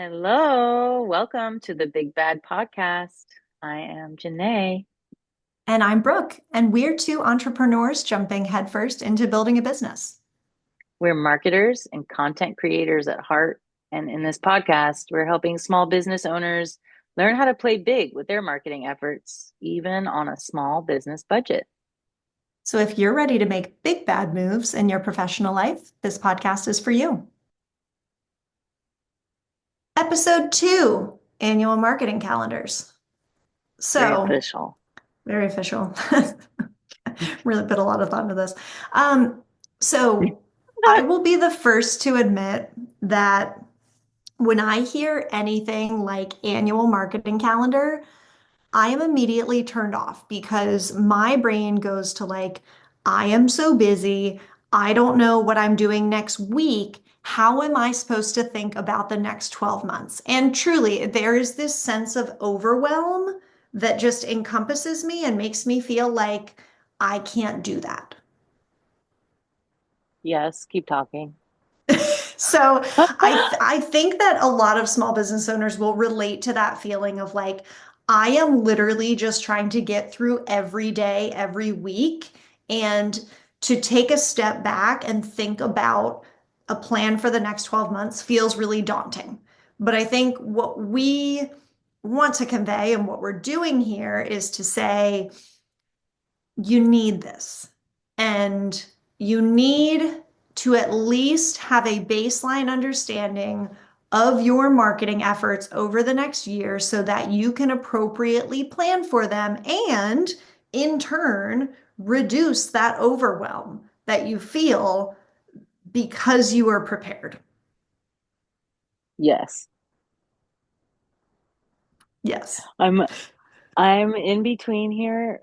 Hello, welcome to the Big Bad Podcast. I am Janae. And I'm Brooke, and we're two entrepreneurs jumping headfirst into building a business. We're marketers and content creators at heart. And in this podcast, we're helping small business owners learn how to play big with their marketing efforts, even on a small business budget. So if you're ready to make big bad moves in your professional life, this podcast is for you. Episode 2, annual marketing calendars. Very So, official. very official. Really put a lot of thought into this. Um, so I will be the first to admit that when I hear anything like annual marketing calendar, I am immediately turned off because my brain goes to like, I am so busy. I don't know what I'm doing next week. How am I supposed to think about the next 12 months? And truly, there is this sense of overwhelm that just encompasses me and makes me feel like I can't do that. Yes, keep talking. So I think that a lot of small business owners will relate to that feeling of like, I am literally just trying to get through every day, every week, and to take a step back and think about a plan for the next 12 months feels really daunting. But I think what we want to convey and what we're doing here is to say, you need this. And you need to at least have a baseline understanding of your marketing efforts over the next year so that you can appropriately plan for them and, in turn, reduce that overwhelm that you feel because you are prepared. Yes. Yes. I'm I'm in between here.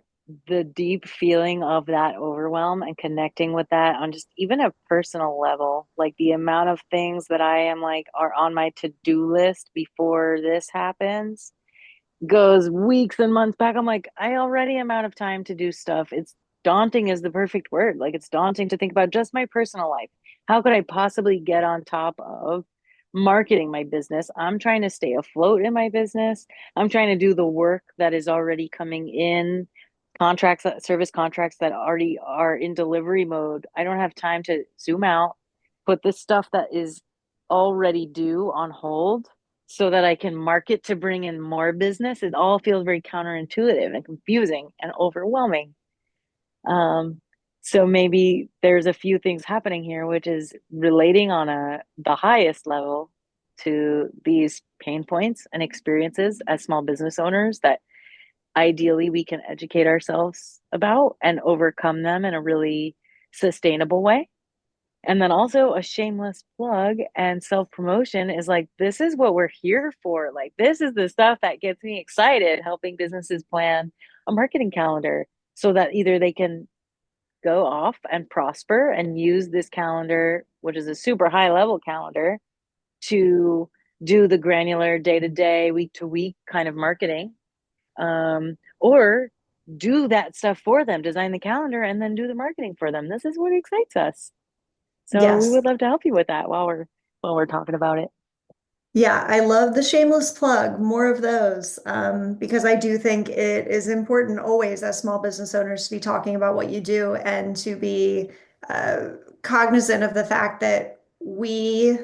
The deep feeling of that overwhelm and connecting with that on just even a personal level, like the amount of things that I am like are on my to-do list before this happens goes weeks and months back. I'm like, I already am out of time to do stuff. It's daunting is the perfect word. Like it's daunting to think about just my personal life. How could I possibly get on top of marketing my business? I'm trying to stay afloat in my business. I'm trying to do the work that is already coming in, contracts, service contracts that already are in delivery mode. I don't have time to zoom out, put this stuff that is already due on hold so that I can market to bring in more business. It all feels very counterintuitive and confusing and overwhelming. Um, so maybe there's a few things happening here, which is relating on the highest level to these pain points and experiences as small business owners that ideally we can educate ourselves about and overcome them in a really sustainable way. And then also a shameless plug and self promotion is like, this is what we're here for. Like, this is the stuff that gets me excited, helping businesses plan a marketing calendar so that either they can go off and prosper and use this calendar, which is a super high level calendar, to do the granular day to day, week to week kind of marketing, or do that stuff for them, design the calendar, and then do the marketing for them. This is what excites us. So we Yes. would love to help you with that while we're talking about it. Yeah, I love the shameless plug. More of those, because I do think it is important always as small business owners to be talking about what you do and to be uh, cognizant of the fact that we,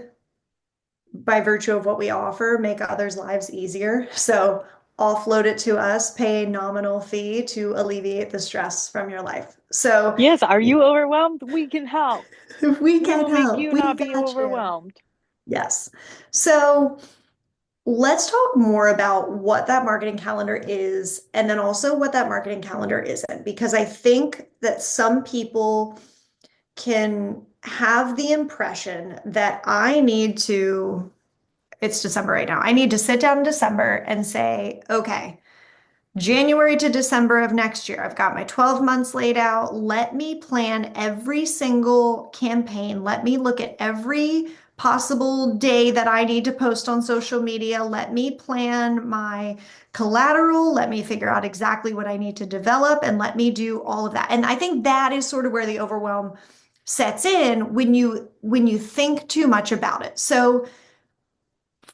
by virtue of what we offer, make others' lives easier. So offload it to us, pay a nominal fee to alleviate the stress from your life. So Yes, are you overwhelmed? We can help. if we We can will make help, you we not be got you. overwhelmed. Yes. So let's talk more about what that marketing calendar is and then also what that marketing calendar isn't, because I think that some people can have the impression that it's December right now. I need to sit down in December and say, okay, January to December of next year, I've got my 12 months laid out. Let me plan every single campaign. Let me look at every possible day that I need to post on social media. Let me plan my collateral. Let me figure out exactly what I need to develop and let me do all of that. And I think that is sort of where the overwhelm sets in when you think too much about it. So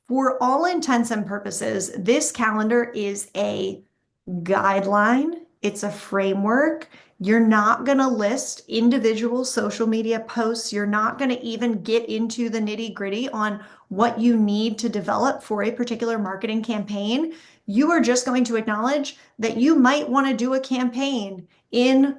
For all intents and purposes, this calendar is a guideline, it's a framework. You're not going to list individual social media posts. You're not going to even get into the nitty-gritty on what you need to develop for a particular marketing campaign. You are just going to acknowledge that you might want to do a campaign in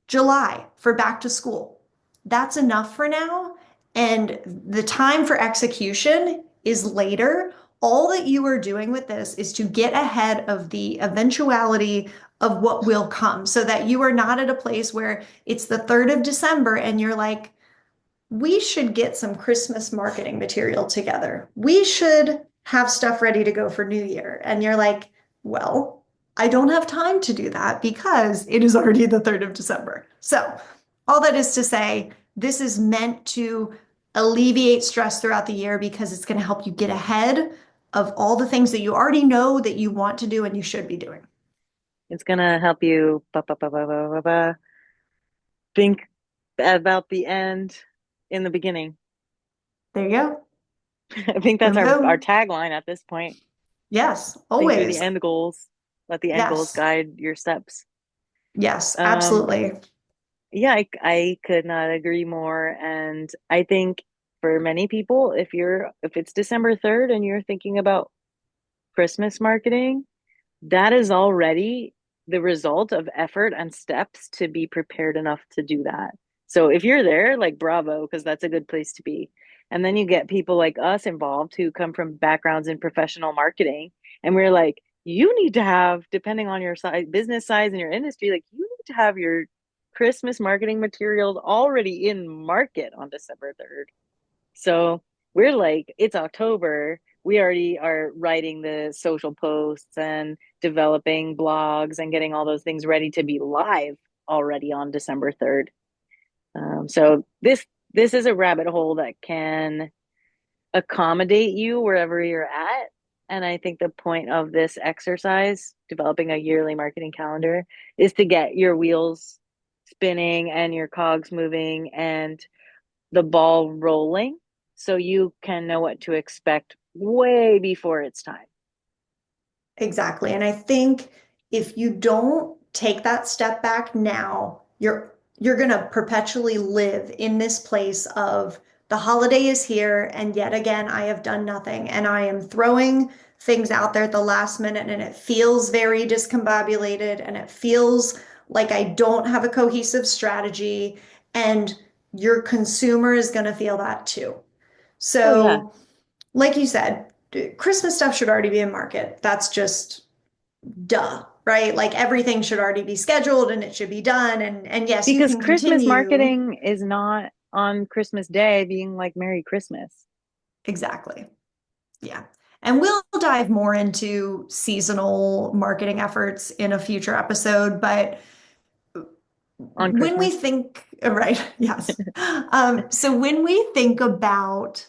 July for back to school. That's enough for now. And the time for execution is later. All that you are doing with this is to get ahead of the eventuality of what will come so that you are not at a place where it's the 3rd of December and you're like, we should get some Christmas marketing material together. We should have stuff ready to go for New Year. And you're like, well, I don't have time to do that because it is already the 3rd of December. So, all that is to say, this is meant to alleviate stress throughout the year because it's going to help you get ahead of all the things that you already know that you want to do and you should be doing. It's gonna help you think about the end in the beginning. There you go. I think that's Boom, our boom. tagline at this point. Yes, Think through the always. end goals. Let the end goals Yes. guide your steps. Yes, Um, absolutely. yeah, I could not agree more. And I think for many people, if it's December 3rd and you're thinking about Christmas marketing, that is already the result of effort and steps to be prepared enough to do that. So if you're there, like bravo, because that's a good place to be. And then you get people like us involved who come from backgrounds in professional marketing. And we're like, you need to have, depending on your size, business size and your industry, like you need to have your Christmas marketing materials already in market on December 3rd. So we're like, it's October. We already are writing the social posts and developing blogs and getting all those things ready to be live already on December 3rd. So this is a rabbit hole that can accommodate you wherever you're at. And I think the point of this exercise, developing a yearly marketing calendar, is to get your wheels spinning and your cogs moving and the ball rolling so you can know what to expect way before it's time. Exactly. And I think if you don't take that step back now, you're going to perpetually live in this place of the holiday is here and yet again I have done nothing and I am throwing things out there at the last minute and it feels very discombobulated and it feels like I don't have a cohesive strategy and your consumer is going to feel that too. Oh yeah, So, like you said, Christmas stuff should already be in market. That's just duh, right? Like everything should already be scheduled and it should be done. And yes, you because can Christmas continue. marketing is not on Christmas Day being like Merry Christmas Exactly. Yeah. And we'll dive more into seasonal marketing efforts in a future episode, but on when we Christmas. think, right, yes. So when we think about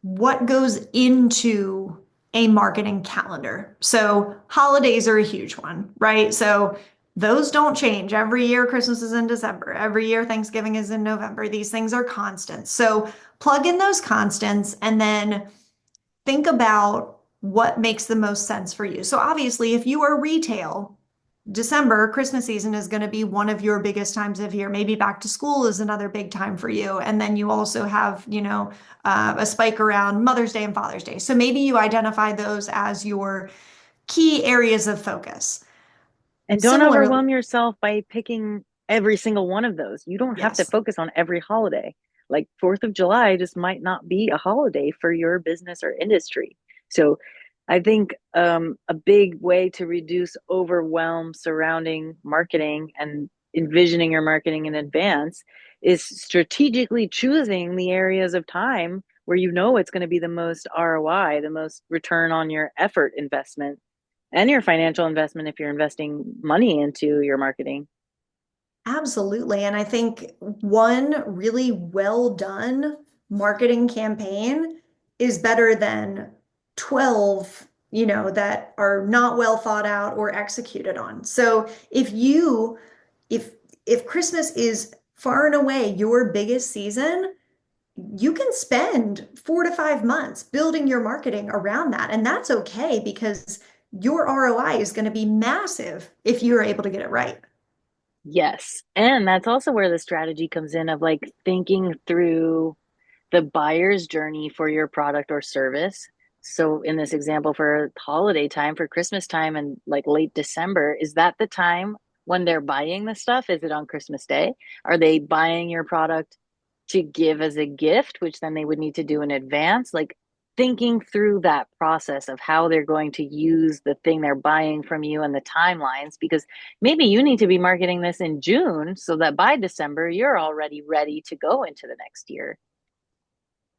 what goes into a marketing calendar. So holidays are a huge one, right? So those don't change. Every year Christmas is in December. Every year Thanksgiving is in November. These things are constants. So plug in those constants and then think about what makes the most sense for you. So obviously, if you are retail, December, Christmas season is going to be one of your biggest times of year. Maybe back to school is another big time for you. And then you also have, a spike around Mother's Day and Father's Day. So maybe you identify those as your key areas of focus. And don't Similarly, overwhelm yourself by picking every single one of those. You don't have to yes, focus on every holiday. Like 4th of July just might not be a holiday for your business or industry. So I think a big way to reduce overwhelm surrounding marketing and envisioning your marketing in advance is strategically choosing the areas of time where you know it's going to be the most ROI, the most return on your effort investment and your financial investment if you're investing money into your marketing. absolutely. And I think one really well done marketing campaign is better than 12, that are not well thought out or executed on. So if if Christmas is far and away your biggest season, you can spend 4 to 5 months building your marketing around that. And that's okay because your ROI is going to be massive if you're able to get it right. Yes. And that's also where the strategy comes in of like thinking through the buyer's journey for your product or service. So in this example for holiday time, for Christmas time and like late December, is that the time when they're buying the stuff? Is it on Christmas Day? Are they buying your product to give as a gift, which then they would need to do in advance? Like thinking through that process of how they're going to use the thing they're buying from you and the timelines, because maybe you need to be marketing this in June so that by December, you're already ready to go into the next year.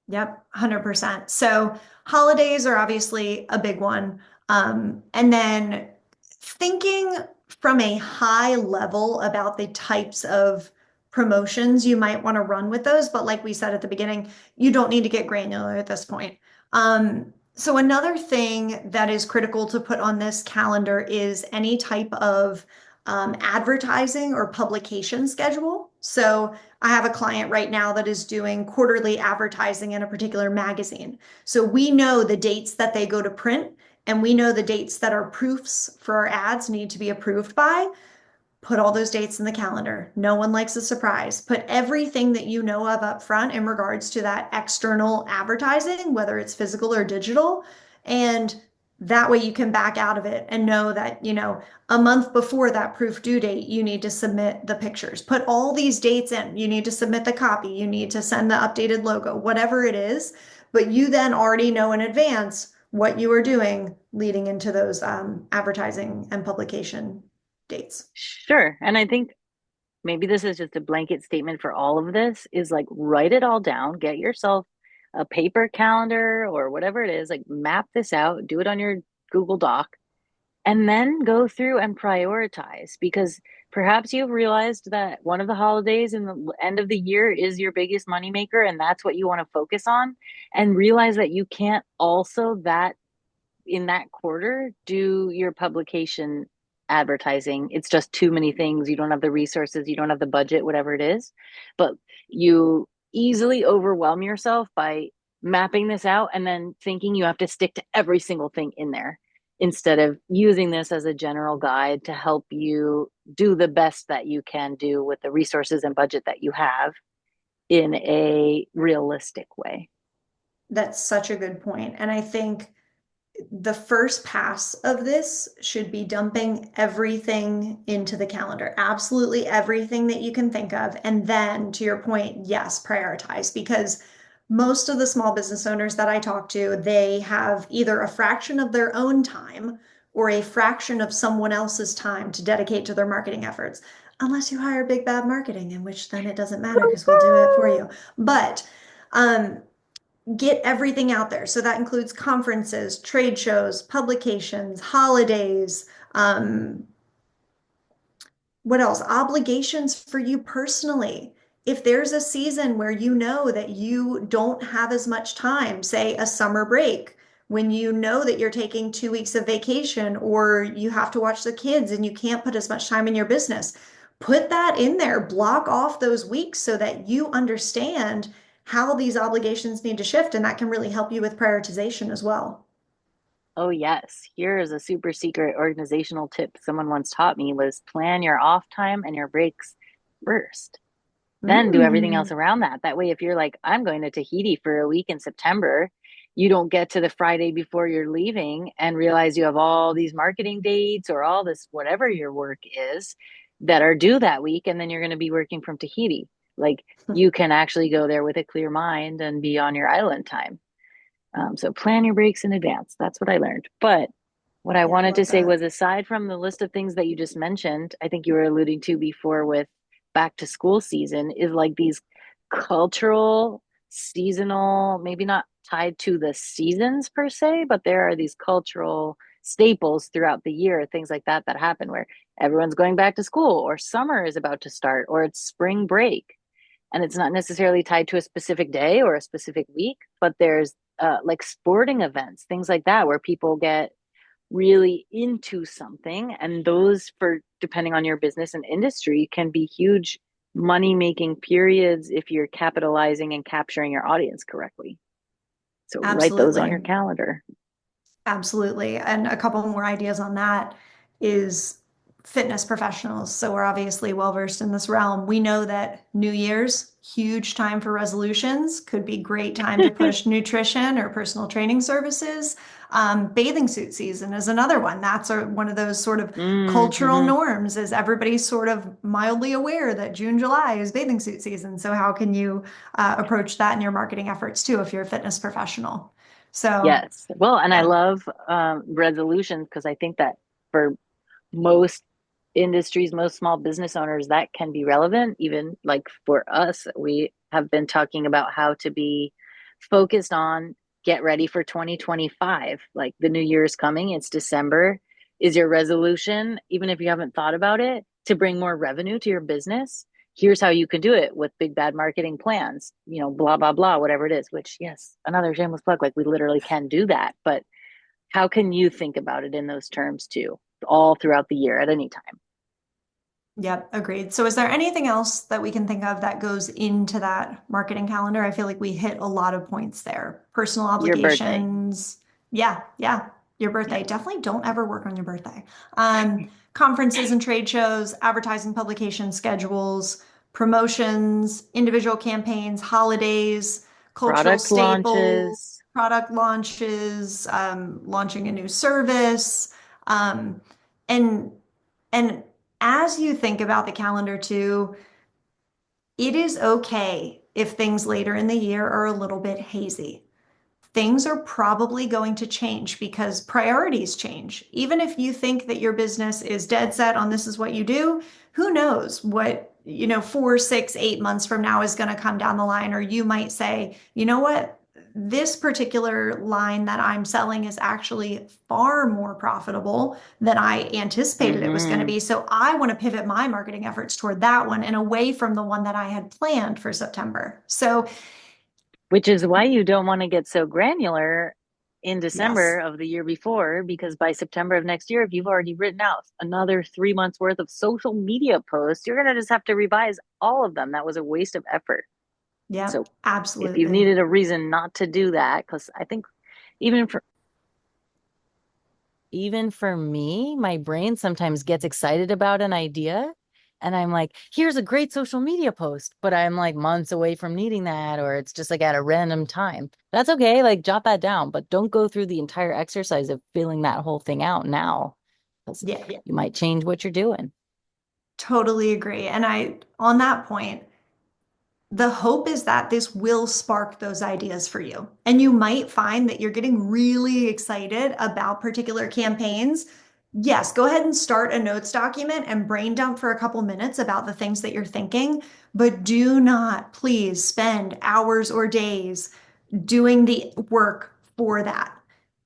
Yep, 100%. So holidays are obviously a big one. And then thinking from a high level about the types of promotions you might want to run with those. But like we said at the beginning, you don't need to get granular at this point. So another thing that is critical to put on this calendar is any type of advertising or publication schedule. So I have a client right now that is doing quarterly advertising in a particular magazine. So we know the dates that they go to print, and we know the dates that our proofs for our ads need to be approved by. Put all those dates in the calendar. No one likes a surprise. Put everything that you know of up front in regards to that external advertising, whether it's physical or digital. And that way you can back out of it and know that, a month before that proof due date, you need to submit the pictures. Put all these dates in. You need to submit the copy. You need to send the updated logo, whatever it is. But you then already know in advance what you are doing leading into those advertising and publication dates. Sure. And I think maybe this is just a blanket statement for all of this is like write it all down, get yourself a paper calendar or whatever it is, like map this out, do it on your Google Doc, and then go through and prioritize because perhaps you've realized that one of the holidays in the end of the year is your biggest moneymaker and that's what you want to focus on and realize that you can't also that in that quarter do your publication advertising. It's just too many things. You don't have the resources, you don't have the budget, whatever it is. But you easily overwhelm yourself by mapping this out and then thinking you have to stick to every single thing in there instead of using this as a general guide to help you do the best that you can do with the resources and budget that you have in a realistic way. That's such a good point. And I think the first pass of this should be dumping everything into the calendar, absolutely everything that you can think of. And then, to your point, yes, prioritize because most of the small business owners that I talk to, they have either a fraction of their own time or a fraction of someone else's time to dedicate to their marketing efforts. Unless you hire big bad marketing, in which then it doesn't matter because we'll do it for you. But um, get everything out there. So that includes conferences, trade shows, publications, holidays, what else? Obligations for you personally. If there's a season where you know that you don't have as much time, say a summer break, when you know that you're taking 2 weeks of vacation or you have to watch the kids and you can't put as much time in your business, put that in there. Block off those weeks so that you understand how these obligations need to shift. And that can really help you with prioritization as well. Oh, yes. Here is a super secret organizational tip someone once taught me was plan your off time and your breaks first. Then do everything else Mm. around that. That way, if you're like, I'm going to Tahiti for a week in September, you don't get to the Friday before you're leaving and realize you have all these marketing dates or all this, whatever your work is, that are due that week. And then you're going to be working from Tahiti. Like you can actually go there with a clear mind and be on your island time. So plan your breaks in advance. That's what I learned. But what I Yeah, I wanted to love say that. was aside from the list of things that you just mentioned, I think you were alluding to before with back to school season is like these cultural, seasonal, maybe not tied to the seasons per se, but there are these cultural staples throughout the year, things like that that happen where everyone's going back to school or summer is about to start or it's spring break and it's not necessarily tied to a specific day or a specific week, but there's like sporting events, things like that, where people get really into something. And those, for depending on your business and industry, can be huge money making periods if you're capitalizing and capturing your audience correctly. So write those on your Absolutely. calendar. Absolutely. And a couple more ideas on that is fitness professionals. So we're obviously well versed in this realm. We know that New Year's, huge time for resolutions, could be great time to push nutrition or personal training services. Bathing suit season is another one. That's one of those sort of cultural Mm-hmm. norms, is everybody's sort of mildly aware that June, July is bathing suit season. So how can you approach that in your marketing efforts too if you're a fitness professional? So Yes. Well, and I yeah. love resolutions because I think that for most industries, most small business owners, that can be relevant. Even like for us, we have been talking about how to be focused on get ready for 2025. Like the new year is coming, it's December. Is your resolution, even if you haven't thought about it, to bring more revenue to your business? Here's how you can do it with big bad marketing plans, blah, blah, blah, whatever it is, which, yes, another shameless plug. Like we literally can do that. But how can you think about it in those terms too, all throughout the year at any time? Yep, agreed. So is there anything else that we can think of that goes into that marketing calendar? I feel like we hit a lot of points there. Personal Your birthday. obligations. Yeah, yeah. Your birthday. Yep. Definitely don't ever work on your birthday. Conferences and trade shows, advertising publication schedules, promotions, individual campaigns, holidays, cultural Product staples, launches. product launches, launching a new service. Um, and and as you think about the calendar too, it is okay if things later in the year are a little bit hazy. Things are probably going to change because priorities change. Even if you think that your business is dead set on this is what you do, who knows what, 4, 6, 8 months from now is going to come down the line. Or you might say, you know what? This particular line that I'm selling is actually far more profitable than I anticipated it was going to Mm-hmm. be. So I want to pivot my marketing efforts toward that one and away from the one that I had planned for September. So, Which is why you don't want to get so granular in December yes. of the year before, because by September of next year, if you've already written out another 3 months worth of social media posts, you're going to just have to revise all of them. That was a waste of effort. Yep, So if you absolutely. needed a reason not to do that, because I think even for even for me, my brain sometimes gets excited about an idea. And I'm like, here's a great social media post, but I'm like months away from needing that, or it's just like at a random time. That's okay. Like, jot that down, but don't go through the entire exercise of filling that whole thing out now, because Yeah, you might change what you're doing. totally agree. And on that point, the hope is that this will spark those ideas for you. And you might find that you're getting really excited about particular campaigns. Yes, go ahead and start a notes document and brain dump for a couple minutes about the things that you're thinking, but do not please spend hours or days doing the work for that.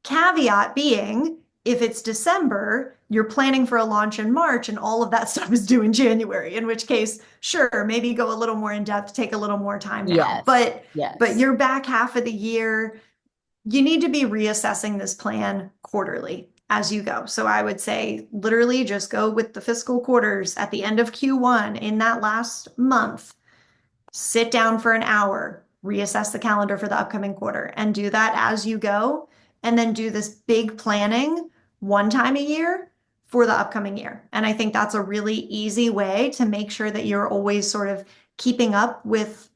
Caveat being, if it's December, you're planning for a launch in March and all of that stuff is due in January, in which case, sure, maybe go a little more in depth, take a little more time now. Yes. But Yes. your back half of the year, you need to be reassessing this plan quarterly as you go. So I would say literally just go with the fiscal quarters at the end of Q1 in that last month, sit down for an hour, reassess the calendar for the upcoming quarter, and do that as you go. And then do this big planning one time a year for the upcoming year. And I think that's a really easy way to make sure that you're always sort of keeping up with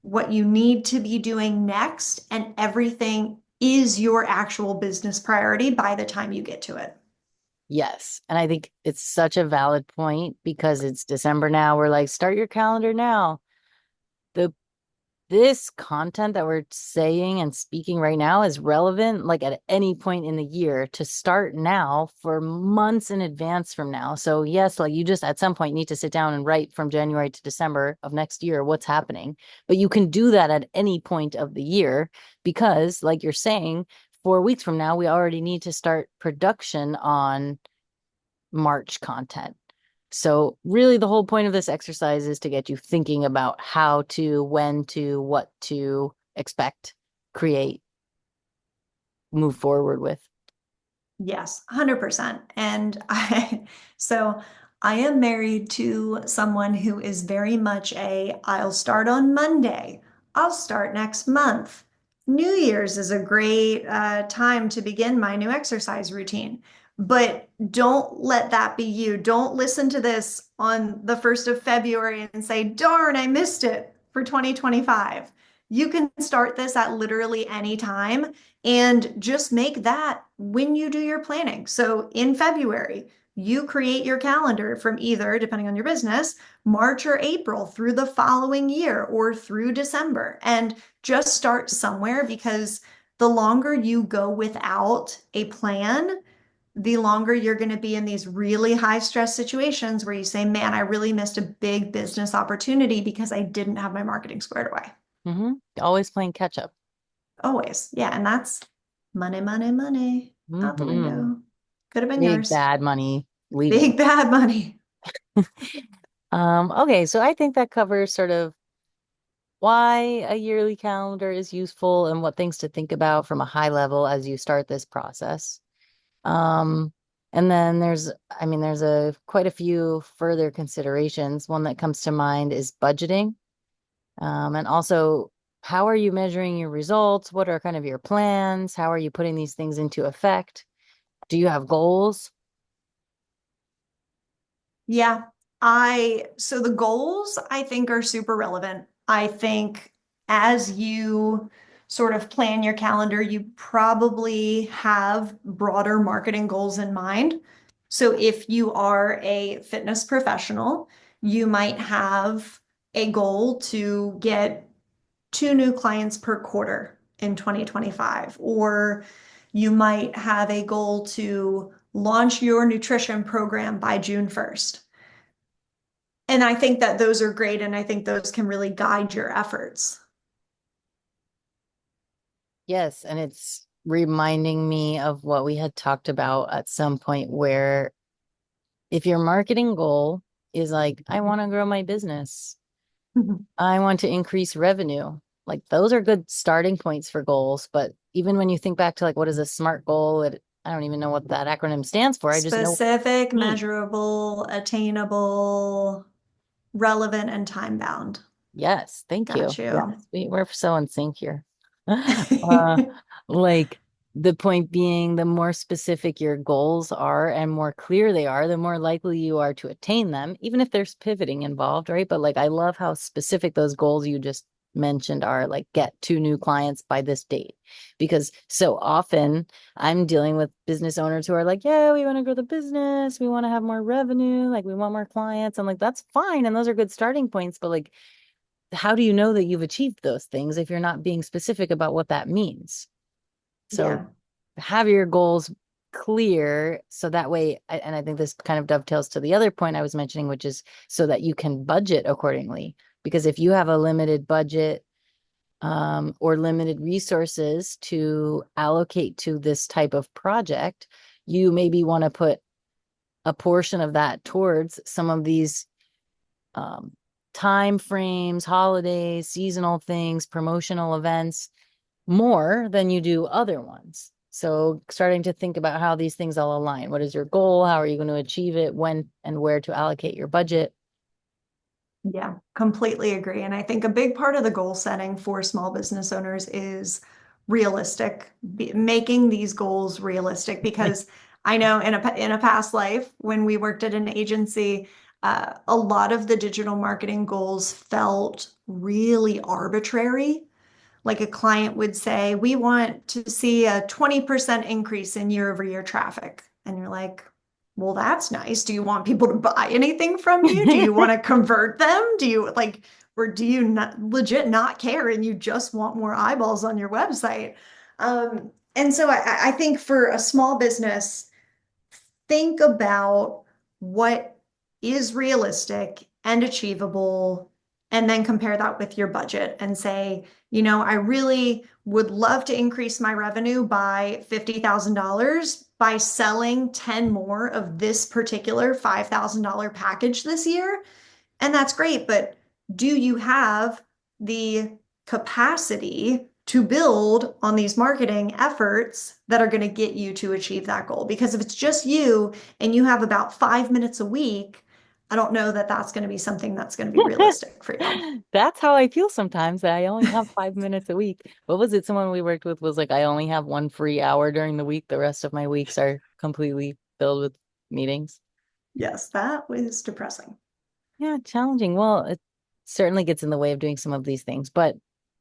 what you need to be doing next, and everything is your actual business priority by the time you get to it. Yes. And I think it's such a valid point because it's December now. We're like, start your calendar now. The this content that we're saying and speaking right now is relevant like at any point in the year to start now for months in advance from now. So yes, like you just at some point need to sit down and write from January to December of next year what's happening. But you can do that at any point of the year because like you're saying, 4 weeks from now we already need to start production on March content. So, really, the whole point of this exercise is to get you thinking about how to, when to, what to expect, create, move forward with. Yes, 100%. And so I am married to someone who is very much I'll start on Monday. I'll start next month. New Year's is a great time to begin my new exercise routine. But don't let that be you. Don't listen to this on the 1st of February and say, darn, I missed it for 2025. You can start this at literally any time and just make that when you do your planning. So in February, you create your calendar from either, depending on your business, March or April through the following year or through December. And just start somewhere because the longer you go without a plan, the longer you're going to be in these really high stress situations where you say, man, I really missed a big business opportunity because I didn't have my marketing squared away. Always playing catch up. Always. Yeah. And that's money, money, money out the Hmm. window. Could have been Big yours. bad money leaving. Big bad money. Okay, so I think that covers sort of why a yearly calendar is useful and what things to think about from a high level as you start this process. Um, and then there's a quite a few further considerations. One that comes to mind is budgeting. And also, how are you measuring your results? What are kind of your plans? How are you putting these things into effect? Do you have goals? Yeah, so the goals I think are super relevant. I think as you sort of plan your calendar, you probably have broader marketing goals in mind. So if you are a fitness professional, you might have a goal to get 2 new clients per quarter in 2025, or you might have a goal to launch your nutrition program by June 1st. And I think that those are great, and I think those can really guide your efforts. Yes, and it's reminding me of what we had talked about at some point where if your marketing goal is like, I want to grow my business, I want to increase revenue, like those are good starting points for goals. But even when you think back to like, what is a SMART goal? I don't even know what that acronym stands for. I just know what Specific, it means. measurable, attainable, relevant, and time bound. Yes, thank Got you. Yes, you. we're so in sync here. Uh, like the point being, the more specific your goals are and more clear they are, the more likely you are to attain them, even if there's pivoting involved, right? But like, I love how specific those goals you just mentioned are, like, get 2 new clients by this date. Because so often I'm dealing with business owners who are like, yeah, we want to grow the business, we want to have more revenue, like, we want more clients. I'm like, that's fine. And those are good starting points. But like, how do you know that you've achieved those things if you're not being specific about what that means? So Yeah. have your goals clear so that way, and I think this kind of dovetails to the other point I was mentioning, which is so that you can budget accordingly. Because if you have a limited budget, or limited resources to allocate to this type of project, you maybe want to put a portion of that towards some of these um, time frames, holidays, seasonal things, promotional events more than you do other ones. So starting to think about how these things all align. What is your goal? How are you going to achieve it? When and where to allocate your budget? Yeah, completely agree. And I think a big part of the goal setting for small business owners is realistic, making these goals realistic. Because I know in a past life, when we worked at an agency, a lot of the digital marketing goals felt really arbitrary. Like a client would say, we want to see a 20% increase in year-over-year traffic. And you're like, well, that's nice. Do you want people to buy anything from you? Do you want to convert them? Do you like, or do you not legit not care and you just want more eyeballs on your website? And so I think for a small business, think about what is realistic and achievable, and then compare that with your budget and say, I really would love to increase my revenue by $50,000 by selling 10 more of this particular $5,000 package this year. And that's great, but do you have the capacity to build on these marketing efforts that are going to get you to achieve that goal? Because if it's just you and you have about 5 minutes a week, I don't know that that's going to be something that's going to be realistic for you. That's how I feel sometimes that I only have 5 minutes a week. What was it? Someone we worked with was like, I only have one free hour during the week. The rest of my weeks are completely filled with meetings. Yes, that was depressing. Yeah, challenging. Well, it certainly gets in the way of doing some of these things, but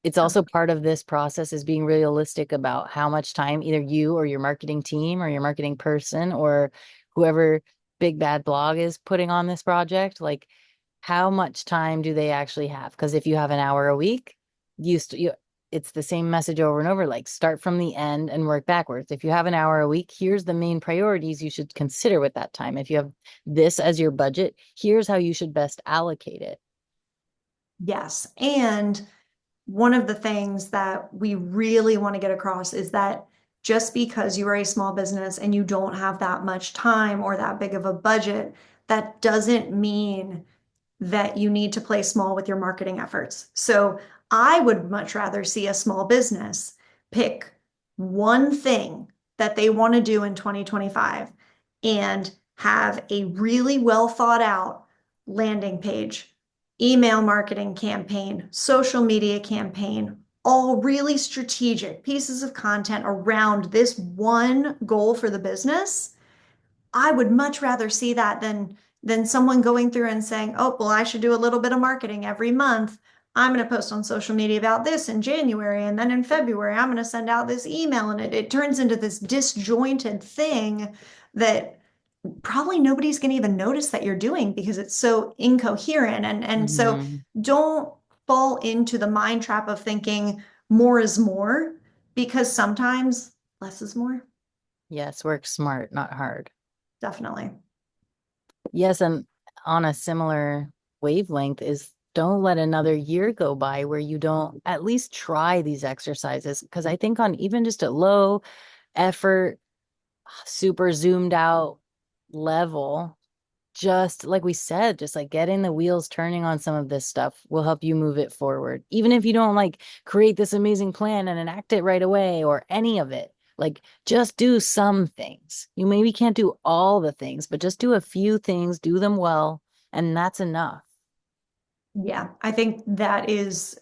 it's Yeah. also part of this process is being realistic about how much time either you or your marketing team or your marketing person or whoever big bad blog is putting on this project, like how much time do they actually have? Because if you have an hour a week, it's the same message over and over, like start from the end and work backwards. If you have an hour a week, here's the main priorities you should consider with that time. If you have this as your budget, here's how you should best allocate it. Yes. And one of the things that we really want to get across is that just because you are a small business and you don't have that much time or that big of a budget, that doesn't mean that you need to play small with your marketing efforts. So I would much rather see a small business pick one thing that they want to do in 2025 and have a really well thought out landing page, email marketing campaign, social media campaign, all really strategic pieces of content around this one goal for the business. I would much rather see that than someone going through and saying, "Oh, well, I should do a little bit of marketing every month. I'm going to post on social media about this in January, and then in February, I'm going to send out this email." And it turns into this disjointed thing that probably nobody's going to even notice that you're doing because it's so incoherent. And so Mhm. don't fall into the mind trap of thinking more is more, because sometimes less is more. Yes, work smart, not hard. Definitely. Yes, and on a similar wavelength is don't let another year go by where you don't at least try these exercises. Because I think on even just a low effort, super zoomed out level, just like we said, just like getting the wheels turning on some of this stuff will help you move it forward. Even if you don't like create this amazing plan and enact it right away or any of it, like just do some things. You maybe can't do all the things, but just do a few things, do them well, and that's enough. Yeah, I think that is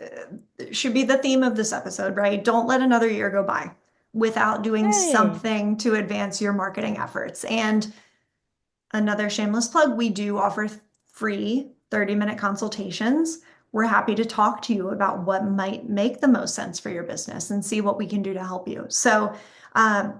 should be the theme of this episode, right? Don't let another year go by without doing Hey. something to advance your marketing efforts. And another shameless plug, we do offer free 30-minute consultations. We're happy to talk to you about what might make the most sense for your business and see what we can do to help you. So, uh,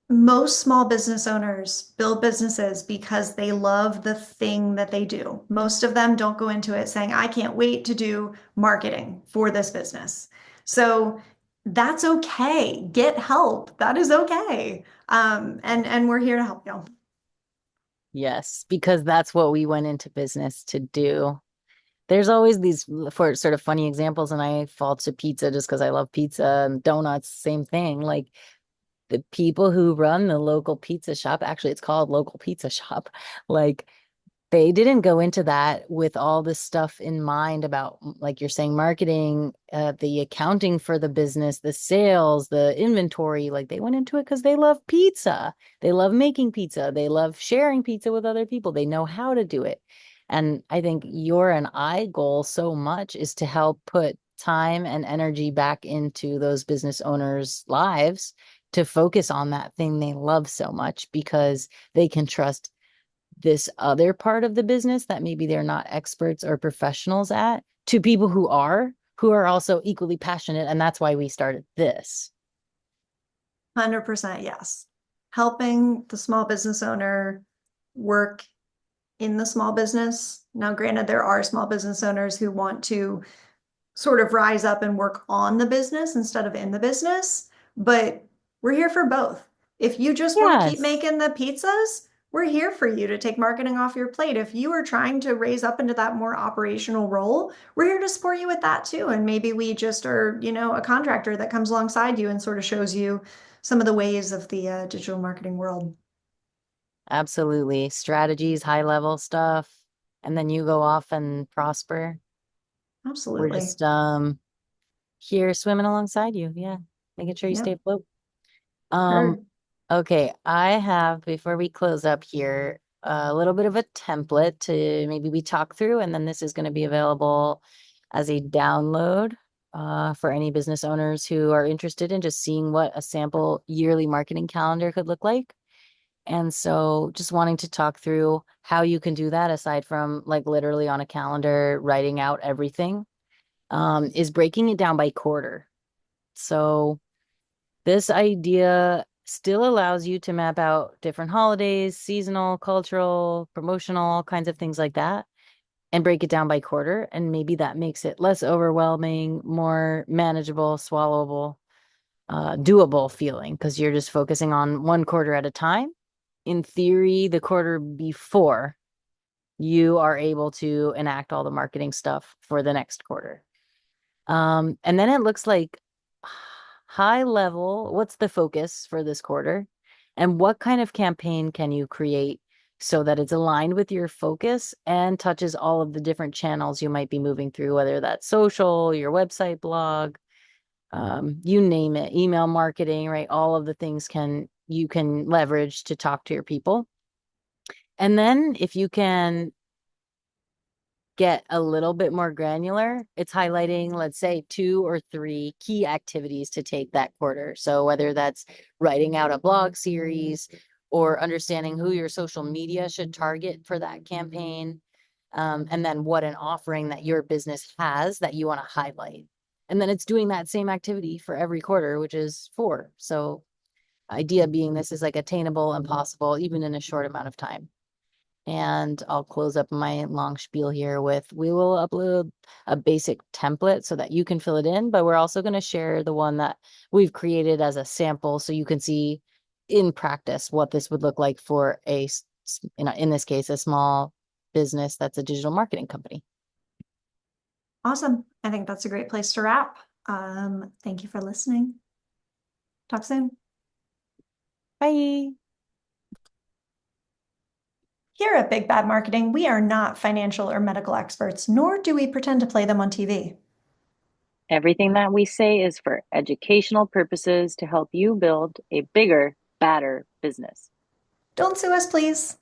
most small business owners build businesses because they love the thing that they do. Most of them don't go into it saying, I can't wait to do marketing for this business. So that's okay. Get help. That is okay. And we're here to help you. Yes, because that's what we went into business to do. There's always these for sort of funny examples, and I fall to pizza just because I love pizza and donuts, same thing. Like the people who run the local pizza shop, actually, it's called local pizza shop. Like they didn't go into that with all this stuff in mind about, like you're saying, marketing, the accounting for the business, the sales, the inventory. Like they went into it because they love pizza. They love making pizza. They love sharing pizza with other people. They know how to do it. And I think your and I goal so much is to help put time and energy back into those business owners' lives to focus on that thing they love so much because they can trust this other part of the business that maybe they're not experts or professionals at to people who are also equally passionate, and that's why we started this. 100% yes. Helping the small business owner work in the small business. Now, granted, there are small business owners who want to sort of rise up and work on the business instead of in the business, but we're here for both. If you just want to keep Yes, making the pizzas, we're here for you to take marketing off your plate. If you are trying to raise up into that more operational role, we're here to support you with that too. And maybe we just are, a contractor that comes alongside you and sort of shows you some of the ways of the digital marketing world. absolutely. Strategies, high level stuff, and then you go off and prosper. We're Absolutely. just here swimming alongside you. Yeah, making sure you stay Yep. afloat. Um, Heard. okay, I have before we close up here. a little bit of a template to maybe we talk through, and then this is going to be available as a download for any business owners who are interested in just seeing what a sample yearly marketing calendar could look like. And so just wanting to talk through how you can do that aside from like literally on a calendar, writing out everything, is breaking it down by quarter. So this idea still allows you to map out different holidays, seasonal, cultural, promotional, all kinds of things like that, and break it down by quarter. And maybe that makes it less overwhelming, more manageable, swallowable, doable feeling because you're just focusing on one quarter at a time. In theory, the quarter before you are able to enact all the marketing stuff for the next quarter. And then it looks like high level, what's the focus for this quarter? And what kind of campaign can you create so that it's aligned with your focus and touches all of the different channels you might be moving through, whether that's social, your website, blog, you name it, email marketing, right? All of the things you can leverage to talk to your people. And then if you can get a little bit more granular, it's highlighting, let's say, 2 or 3 key activities to take that quarter. So whether that's writing out a blog series or understanding who your social media should target for that campaign, and then what an offering that your business has that you want to highlight. And then it's doing that same activity for every quarter, which is 4. So idea being this is like attainable and possible even in a short amount of time. And I'll close up my long spiel here with we will upload a basic template so that you can fill it in, but we're also going to share the one that we've created as a sample so you can see in practice what this would look like for in this case, a small business that's a digital marketing company. Awesome. I think that's a great place to wrap. Thank you for listening. Talk soon. Bye. Here at Big Bad Marketing, we are not financial or medical experts, nor do we pretend to play them on TV. Everything that we say is for educational purposes to help you build a bigger, badder business. Don't sue us, please.